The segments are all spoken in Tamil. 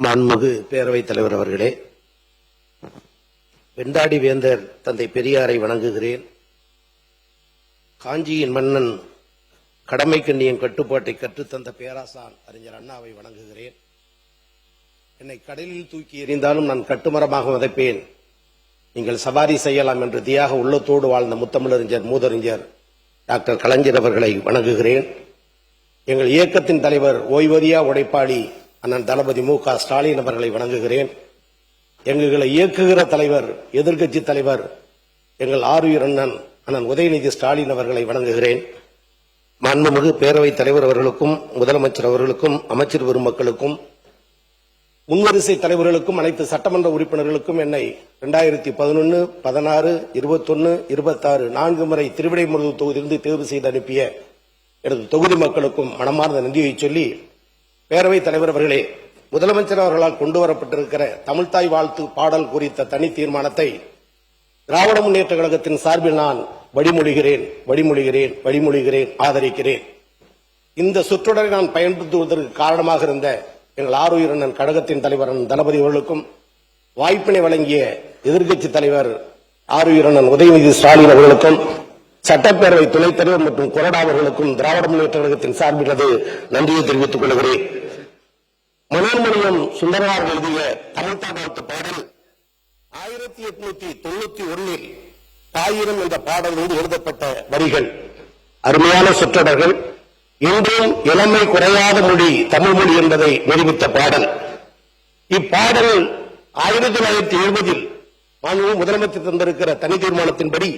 மாண்புமிகு பேரவைத் தலைவர் அவர்களே, வெண்டாடி வேந்தர் தந்தை பெரியாரை வணங்குகிறேன். காஞ்சியின் மன்னன் கடமைக்கண்ணியின் கட்டுப்பாட்டை கற்றுத்தந்த பேராசான் அறிஞர் அண்ணாவை வணங்குகிறேன். என்னை கடலில் தூக்கி எறிந்தாலும் நான் கட்டுமரமாக வதைப்பேன், நீங்கள் சவாரி செய்யலாம் என்று தியாக உள்ளத்தோடு வாழ்ந்த முத்தமிழறிஞர் மூதறிஞர் டாக்டர் கலைஞர் அவர்களை வணங்குகிறேன். எங்கள் இயக்கத்தின் தலைவர் ஓய்வறியா உழைப்பாளி அண்ணன் தளபதி மு.க. ஸ்டாலின் அவர்களை வணங்குகிறேன். எங்களை இயக்குகிற தலைவர் எதிர்க்கட்சி தலைவர் எங்கள் ஆருயிர் அண்ணன் உதயநிதி ஸ்டாலின் அவர்களை வணங்குகிறேன். மாண்புமிகு பேரவைத் தலைவர் அவர்களுக்கும் முதலமைச்சர் அவர்களுக்கும் அமைச்சர் பெருமக்களுக்கும் முன்வரிசை தலைவர்களுக்கும் அனைத்து சட்டமன்ற உறுப்பினர்களுக்கும் என்னை 2011, 16, 21, 26 4 முறை திருவிடைமருதூர் தொகுதியிலிருந்து தேர்வு செய்து அனுப்பிய எனது தொகுதி மக்களுக்கும் மனமார்ந்த நன்றியை சொல்லி, பேரவைத் தலைவர் அவர்களே, முதலமைச்சர் அவர்களால் கொண்டுவரப்பட்டிருக்கிற தமிழ்தாய் வாழ்த்து பாடல் குறித்த தனி தீர்மானத்தை திராவிட முன்னேற்ற கழகத்தின் சார்பில் நான் வழிமொழிகிறேன், ஆதரிக்கிறேன். இந்த சொற்றொடரை நான் பயன்படுத்துவதற்கு காரணமாக இருந்த எங்கள் ஆருயிர் அண்ணன் கழகத்தின் தலைவர் தளபதி அவர்களுக்கும் வாய்ப்பினை வழங்கிய எதிர்க்கட்சி தலைவர் ஆருயிர் அண்ணன் உதயநிதி ஸ்டாலின் அவர்களுக்கும் சட்டப்பேரவை துணைத் தலைவர் மற்றும் கொறடா அவர்களுக்கும் திராவிட முன்னேற்ற கழகத்தின் சார்பில் நன்றியை தெரிவித்துக் கொள்கிறேன். மனோன்மணியம் சுந்தரனார் எழுதிய தமிழ்தாய் வாழ்த்து பாடல் 1891 தாயிரம் என்ற பாடலோடு எழுதப்பட்ட வரிகள், அருமையான சொற்றொடர்கள். இன்றும் இளமை குறையாத மொழி தமிழ் மொழி என்பதை நிரூபித்த பாடல். இப்பாடல் 1970 முதலமைச்சர் தந்திருக்கிற தனி தீர்மானத்தின்படி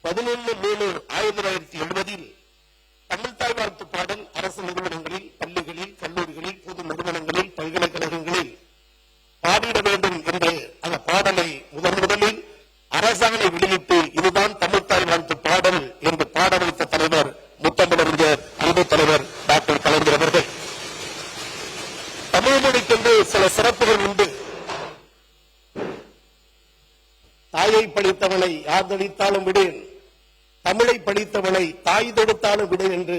11/3/1970 தமிழ்தாய் வாழ்த்து பாடல் அரசு நிறுவனங்களில், பள்ளிகளில், கல்லூரிகளில், பொது நிறுவனங்களில், பல்கலைக்கழகங்களில் பாடிட வேண்டும் என்று அந்த பாடலை முதலில் அரசாணை வெளியிட்டு இதுதான் தமிழ்தாய் வாழ்த்து பாடல் என்று பாட வைத்த தலைவர் முத்தமிழறிஞர் அன்பு தலைவர் டாக்டர் கலைஞர் அவர்கள். தமிழ் மொழிக்கென்று சில சிறப்புகள் உண்டு. தாயை படித்தவனை யார் தடித்தாலும் விடேன், தமிழை படித்தவனை தாய் தொடுத்தாலும் விடு என்று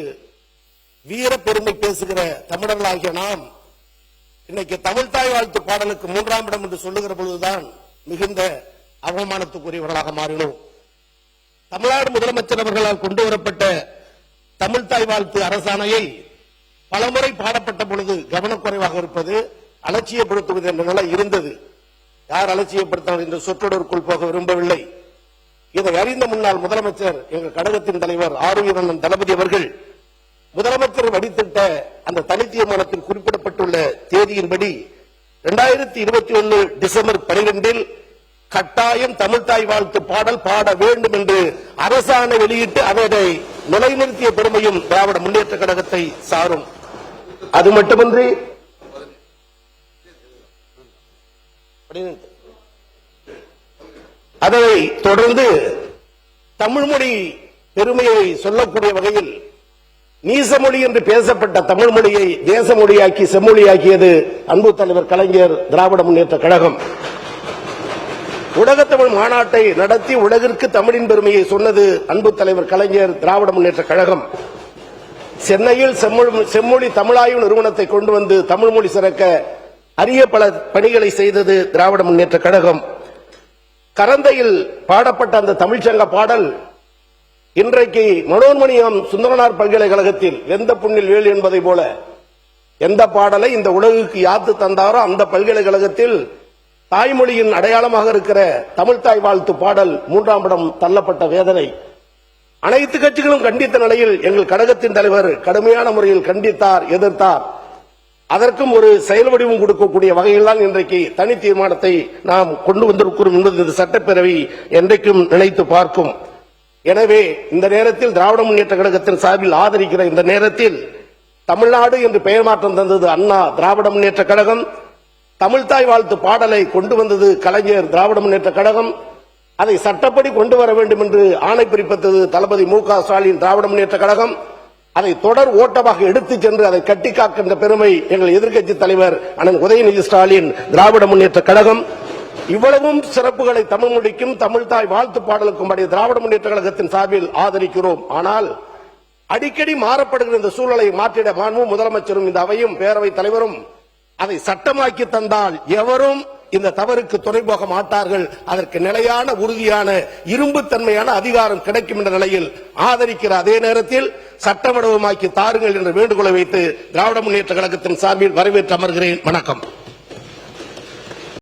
வீர பெருமை பேசுகிற தமிழர்களாகிய நாம் இன்னைக்கு தமிழ்தாய் வாழ்த்து பாடலுக்கு 3ஆம் இடம் என்று சொல்லுகிற பொழுதுதான் மிகுந்த அவமானத்துக்குரியவர்களாக மாறினோம். தமிழ்நாடு முதலமைச்சர் அவர்களால் கொண்டுவரப்பட்ட தமிழ்தாய் வாழ்த்து அரசாணையை பலமுறை பாடப்பட்ட பொழுது கவனக்குறைவாக இருப்பது, அலட்சியப்படுத்துவது என்ற நிலை இருந்தது. யார் அலட்சியப்படுத்தினார் என்ற சொற்றொடருக்குள் போக விரும்பவில்லை. இதை அறிந்த முன்னாள் முதலமைச்சர் எங்கள் கழகத்தின் தலைவர் ஆருயிர் அண்ணன் தளபதி அவர்கள் முதலமைச்சர் வடித்திட்ட அந்த தனி தீர்மானத்தில் குறிப்பிடப்பட்டுள்ள தேதியின்படி 2021 டிசம்பர் 12 கட்டாயம் தமிழ்தாய் வாழ்த்து பாடல் பாட வேண்டும் என்று அரசாணை வெளியிட்டு அதை நிலைநிறுத்திய பெருமையும் திராவிட முன்னேற்ற கழகத்தை சாரும். அது மட்டுமின்றி அதை தொடர்ந்து தமிழ் மொழி பெருமையை சொல்லக்கூடிய வகையில் நீசமொழி என்று பேசப்பட்ட தமிழ் மொழியை தேச மொழியாக்கி செம்மொழியாக்கியது அன்பு தலைவர் கலைஞர், திராவிட முன்னேற்ற கழகம். உலகத்தமிழ் மாநாட்டை நடத்தி உலகிற்கு தமிழின் பெருமையை சொன்னது அன்பு தலைவர் கலைஞர், திராவிட முன்னேற்ற கழகம். சென்னையில் செம்மொழி தமிழாய்வு நிறுவனத்தை கொண்டு வந்து தமிழ் மொழி சிறக்க அரிய பல பணிகளை செய்தது திராவிட முன்னேற்ற கழகம். கரந்தையில் பாடப்பட்ட அந்த தமிழ்ச்சங்க பாடல் இன்றைக்கு மனோன்மணியம் சுந்தரனார் பல்கலைக்கழகத்தில் வெந்த புண்ணில் வேல் என்பதை போல எந்த பாடலை இந்த உலகுக்கு யாத்து தந்தாரோ அந்த பல்கலைக்கழகத்தில் தாய்மொழியின் அடையாளமாக இருக்கிற தமிழ்தாய் வாழ்த்து பாடல் 3ஆம் இடம் தள்ளப்பட்ட வேதனை அனைத்து கட்சிகளும் கண்டித்த நிலையில் எங்கள் கழகத்தின் தலைவர் கடுமையான முறையில் கண்டித்தார், எதிர்த்தார். அதற்கும் ஒரு செயல் வடிவம் கொடுக்கக்கூடிய வகையில் தான் இன்றைக்கு தனி தீர்மானத்தை நாம் கொண்டு வந்திருக்கிறோம் என்பது இந்த சட்டப்பேரவை என்றைக்கும் நினைத்து பார்க்கும். எனவே இந்த நேரத்தில் திராவிட முன்னேற்ற கழகத்தின் சார்பில் ஆதரிக்கிற இந்த நேரத்தில் தமிழ்நாடு என்று பெயர் மாற்றம் தந்தது அண்ணா திராவிட முன்னேற்ற கழகம். தமிழ்தாய் வாழ்த்து பாடலை கொண்டு வந்தது கலைஞர், திராவிட முன்னேற்ற கழகம். அதை சட்டப்படி கொண்டு வர வேண்டும் என்று ஆணை பிறப்பித்தது தளபதி மு.க. ஸ்டாலின், திராவிட முன்னேற்ற கழகம். அதை தொடர் ஓட்டமாக எடுத்துச் சென்று அதை கட்டி காக்கின்ற பெருமை எங்கள் எதிர்க்கட்சி தலைவர் அண்ணன் உதயநிதி ஸ்டாலின், திராவிட முன்னேற்ற கழகம். இவ்வளவும் சிறப்புகளை தமிழ் மொழிக்கும் தமிழ்தாய் வாழ்த்து பாடலுக்கும் திராவிட முன்னேற்ற கழகத்தின் சார்பில் ஆதரிக்கிறோம். ஆனால் அடிக்கடி மாறப்படுகிற இந்த சூழலை மாற்றிட மாண்பு முதலமைச்சரும் இந்த அவையும் பேரவைத் தலைவரும் அதை சட்டமாக்கி தந்தால் எவரும் இந்த தவறுக்கு துணை போக மாட்டார்கள். அதற்கு நிலையான உறுதியான இரும்புத்தன்மையான அதிகாரம் கிடைக்கும் என்ற நிலையில் ஆதரிக்கிற அதே நேரத்தில் சட்டமடமாக்கி தாருங்கள் என்ற வேண்டுகோளை வைத்து திராவிட முன்னேற்ற கழகத்தின் சார்பில் வரவேற்று அமர்கிறேன். வணக்கம்.